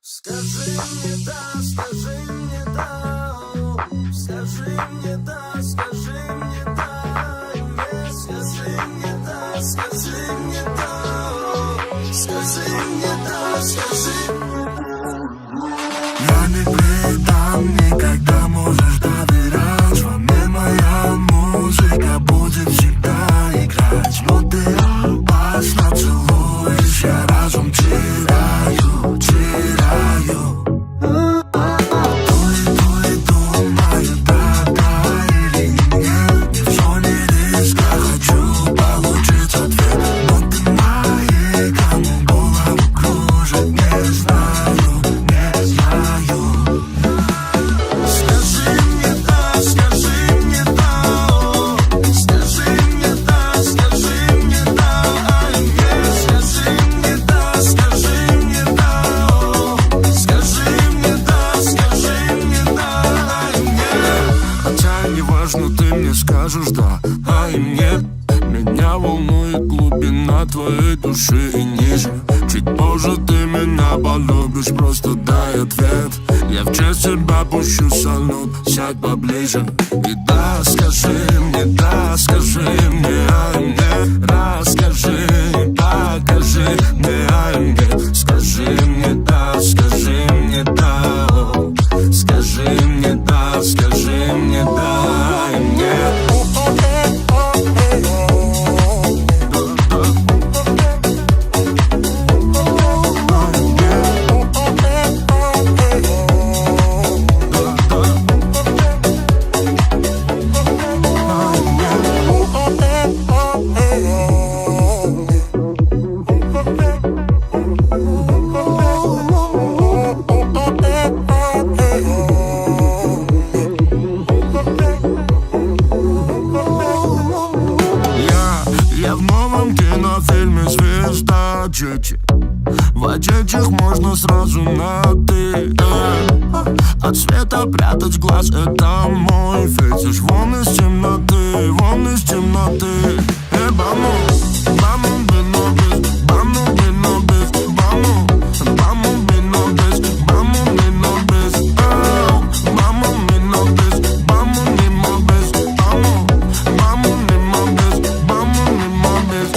Скажи мне да, скажи мне да, скажи мне да, скажи мне да, нет, скажи мне да, скажи мне да, скажи мне да, скажи. Я не предам никогда, можешь доверять. Во мне моя музыка будет всегда играть. Но ты опасно целуешь, я разум теряю, теряю. Думаю, да или нет. В зоне риска хочу получить ответ. Но ты маяком голову кружит, не знаю, не знаю. Скажи мне да, скажи мне да, скажи мне да, скажи мне да, нет, скажи мне да, скажи мне да, скажи мне да, скажи мне да, нет. Хотя не важно, ты мне скажешь да, а и нет. Меня волнует глубина твоей души и ниже. Чуть позже ты меня полюбишь, просто дай ответ. Я в честь тебя пущу салют, сядь поближе. И да, скажи мне, да, скажи мне, а и мне. Расскажи, покажи мне, а и мне. Скажи мне да, скажи мне да, о. Скажи мне да, скажи мне да, а и мне. Я в новом кинофильме «Звезда Джети». В одетых можно сразу на «ты». От света прятать глаз — это мой фетиш. Вон из темноты, вон из темноты. Vamos, vamos, vino без, vamos, vino без, vamos, vamos, vino без, vamos, vino без, vamos, vino без, vamos, vino без, vamos, vamos, vino без, vamos, vino без.